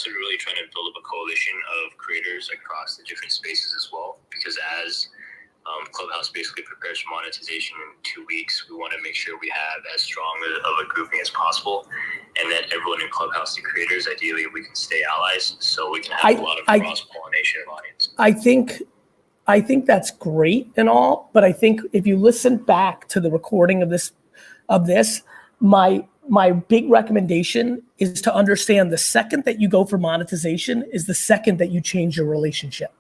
also really trying to build up a coalition of creators across the different spaces as well, because as Clubhouse basically prepares for monetization in 2 weeks, we want to make sure we have as strong of a grouping as possible, and that everyone in Clubhouse, the creators, ideally we can stay allies, so we can have a lot of cross-pollination of audience. I think that's great and all, but I think if you listen back to the recording of this, my big recommendation is to understand the second that you go for monetization is the second that you change your relationship.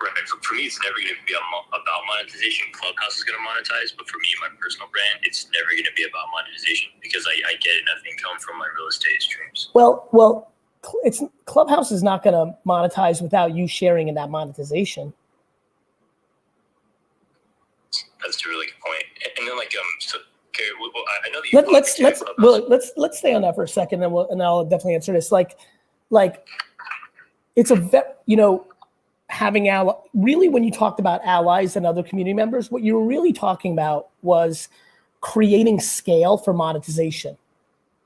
Right. For me, it's never going to be about monetization. Clubhouse is going to monetize, but for me, my personal brand, it's never going to be about monetization because I get enough income from my real estate streams. Well, Clubhouse is not going to monetize without you sharing in that monetization. That's a really good point. And then, so, okay, well, I know that let's stay on that for a second, and I'll definitely answer this. Like, it's having really when you talked about allies and other community members, what you were really talking about was creating scale for monetization.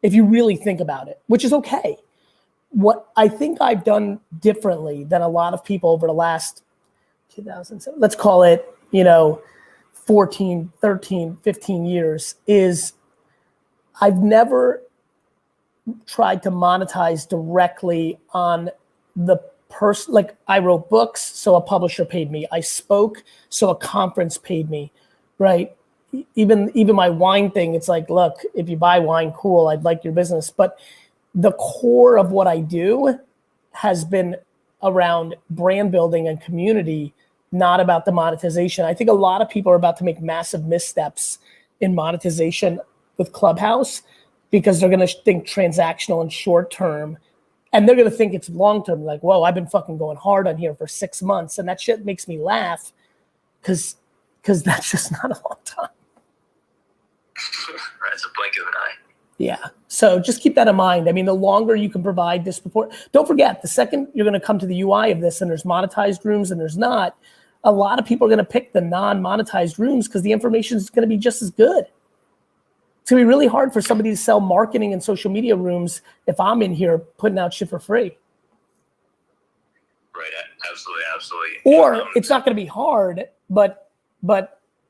If you really think about it, which is okay. What I think I've done differently than a lot of people over the last 2007, let's call it, 14, 13, 15 years is I've never tried to monetize directly on the person. Like I wrote books, so a publisher paid me. I spoke, so a conference paid me, right? Even my wine thing, it's like, look, if you buy wine, cool, I'd like your business. But the core of what I do has been around brand building and community, not about the monetization. I think a lot of people are about to make massive missteps in monetization with Clubhouse because they're going to think transactional and short term. And they're going to think it's long term. Like, whoa, I've been fucking going hard on here for 6 months. And that shit makes me laugh because that's just not a long time. It's a blink of an eye. Yeah. So just keep that in mind. I mean, the longer you can provide this support, don't forget, the second you're going to come to the UI of this and there's monetized rooms and there's not, a lot of people are going to pick the non-monetized rooms because the information is going to be just as good. It's going to be really hard for somebody to sell marketing and social media rooms if I'm in here putting out shit for free. Right. Absolutely. Or it's not going to be hard, but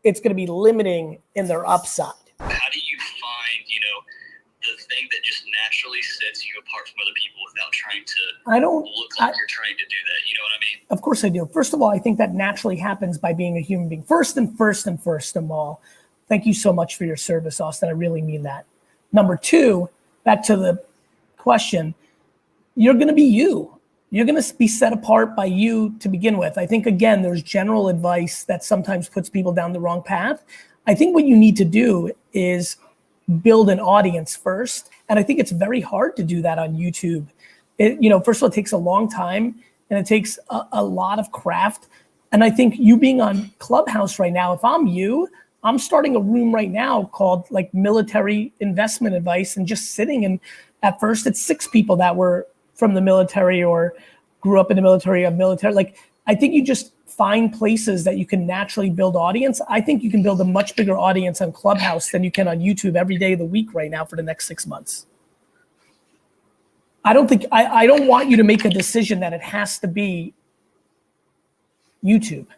it's going to be limiting in their upside. How do you find, the thing that just naturally sets you apart from other people without trying to look like you're trying to do that? You know what I mean? Of course I do. First of all, I think that naturally happens by being a human being. First of all, thank you so much for your service, Austin. I really mean that. Number two, back to the question, you're going to be you. You're going to be set apart by you to begin with. I think, again, there's general advice that sometimes puts people down the wrong path. I think what you need to do is build an audience first. And I think it's very hard to do that on YouTube. First of all, it takes a long time and it takes a lot of craft. And I think you being on Clubhouse right now, if I'm you, I'm starting a room right now called like military investment advice and just sitting. And at first it's 6 people that were from the military or grew up in the military or military. Like, I think you just find places that you can naturally build audience. I think you can build a much bigger audience on Clubhouse than you can on YouTube every day of the week right now for the next 6 months. I don't want you to make a decision that it has to be YouTube. Okay.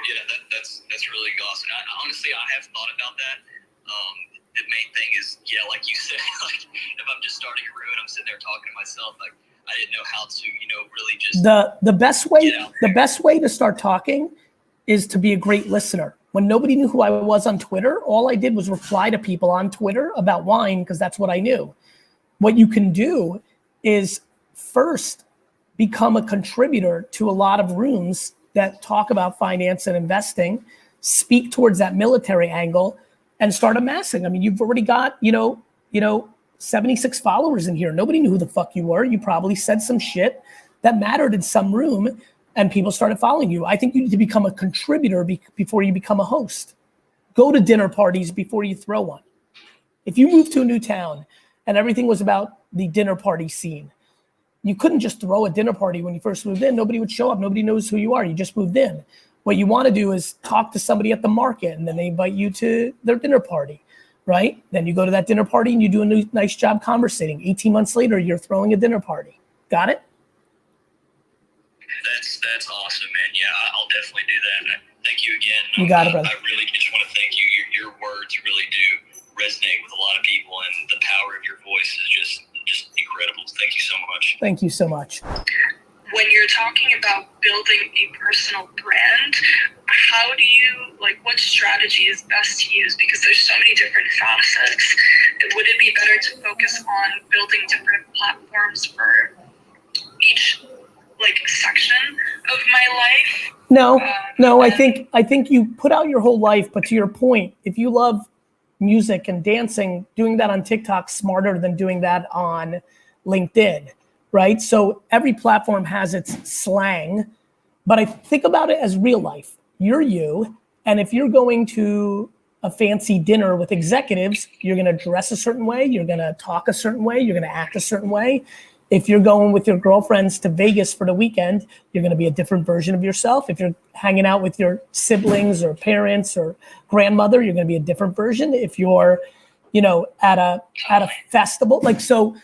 Yeah, that's really awesome. Honestly, I have thought about that. The main thing is, like you said, like if I'm just starting a room and I'm sitting there talking to myself, like I didn't know how to, really just the best way to start talking is to be a great listener. When nobody knew who I was on Twitter, all I did was reply to people on Twitter about wine because that's what I knew. What you can do is first become a contributor to a lot of rooms that talk about finance and investing, speak towards that military angle, and start amassing. I mean, you've already got, 76 followers in here. Nobody knew who the fuck you were. You probably said some shit that mattered in some room and people started following you. I think you need to become a contributor before you become a host. Go to dinner parties before you throw one. If you move to a new town and everything was about the dinner party scene, you couldn't just throw a dinner party when you first moved in. Nobody would show up. Nobody knows who you are. You just moved in. What you want to do is talk to somebody at the market and then they invite you to their dinner party. right? Then you go to that dinner party and you do a nice job conversating. 18 months later, you're throwing a dinner party. Got it? That's awesome, man. Yeah, I'll definitely do that. Thank you again. You got it, brother. I really just want to thank you. Your words really do resonate with a lot of people, and the power of your voice is just incredible. Thank you so much. Thank you so much. When you're talking about building a personal brand, how do you, what strategy is best to use? Because there's so many different facets. Would it be better to focus on building different platforms for each section of my life? No, I think you put out your whole life, but to your point, if you love music and dancing, doing that on TikTok smarter than doing that on LinkedIn, right? So every platform has its slang, but I think about it as real life. You're you, and if you're going to a fancy dinner with executives, you're gonna dress a certain way, you're gonna talk a certain way, you're gonna act a certain way. If you're going with your girlfriends to Vegas for the weekend, you're gonna be a different version of yourself. If you're hanging out with your siblings or parents or grandmother, you're gonna be a different version. If you're, at a festival, so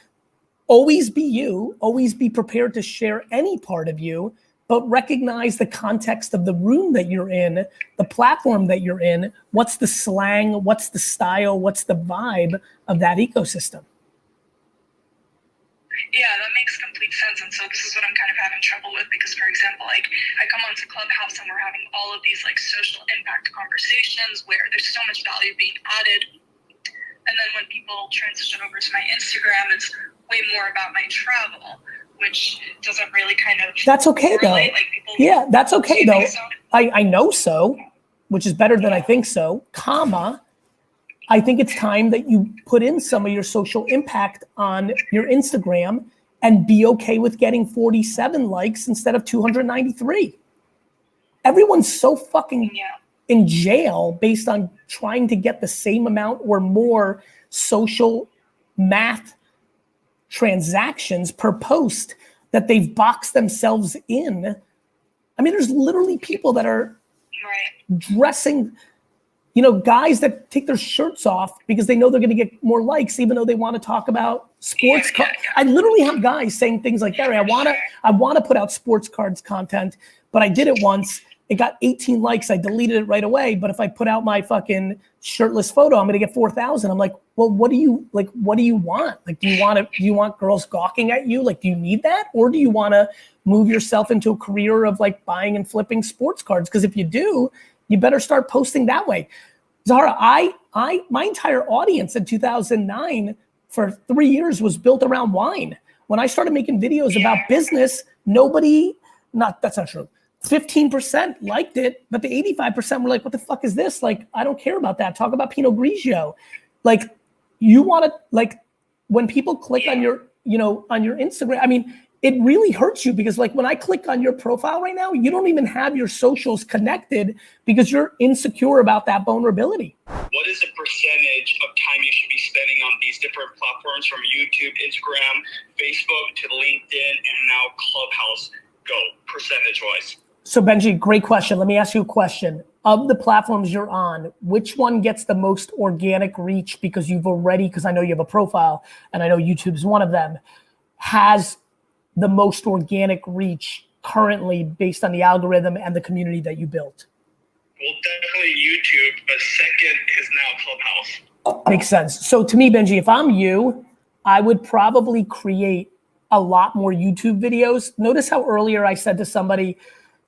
always be you, always be prepared to share any part of you, but recognize the context of the room that you're in, the platform that you're in, what's the slang, what's the style, what's the vibe of that ecosystem. Yeah, that makes complete sense. And so this is what I'm kind of having trouble with because, for example, I come onto Clubhouse and we're having all of these social impact conversations where there's so much value being added. And then when people transition over to my Instagram, it's way more about my travel, which doesn't really kind of That's okay correlate. though. Yeah, that's okay though. So? I know so, which is better than I think so, I think it's time that you put in some of your social impact on your Instagram and be okay with getting 47 likes instead of 293. Everyone's so fucking in jail based on trying to get the same amount or more social math transactions per post that they've boxed themselves in. I mean, there's literally people that are dressing, guys that take their shirts off because they know they're going to get more likes, even though they want to talk about sports. I literally have guys saying things like, Gary, I want to put out sports cards content, but I did it once. It got 18 likes. I deleted it right away. But if I put out my fucking shirtless photo, I'm going to get 4,000. I'm like, well, what do you want? Do you want girls gawking at you? Do you need that? Or do you want to move yourself into a career of buying and flipping sports cards? Because if you do, you better start posting that way. Zara, my entire audience in 2009 for 3 years was built around wine. When I started making videos about business, that's not true. 15% liked it, but the 85% were like, what the fuck is this? I don't care about that. Talk about Pinot Grigio. You want to, when people click on your, on your Instagram, I mean, it really hurts you because when I click on your profile right now, you don't even have your socials connected because you're insecure about that vulnerability. What is the percentage of time you should be spending on these different platforms from YouTube, Instagram, Facebook to LinkedIn, and now Clubhouse? Go percentage-wise. So Benji, great question. Let me ask you a question. Of the platforms you're on, which one gets the most organic reach because I know you have a profile and I know YouTube's one of them, has the most organic reach currently based on the algorithm and the community that you built? Well, definitely YouTube, but second is now Clubhouse. Makes sense. So to me, Benji, if I'm you, I would probably create a lot more YouTube videos. Notice how earlier I said to somebody,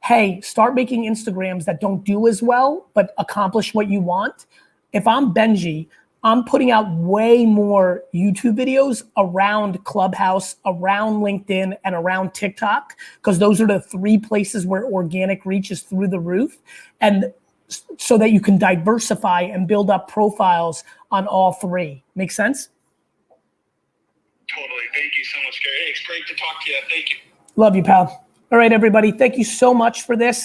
hey, start making Instagrams that don't do as well, but accomplish what you want. If I'm Benji, I'm putting out way more YouTube videos around Clubhouse, around LinkedIn, and around TikTok, because those are the 3 places where organic reach is through the roof. And so that you can diversify and build up profiles on all 3. Make sense? Totally. Thank you so much, Gary. It's great to talk to you. Thank you. Love you, pal. All right, everybody. Thank you so much for this.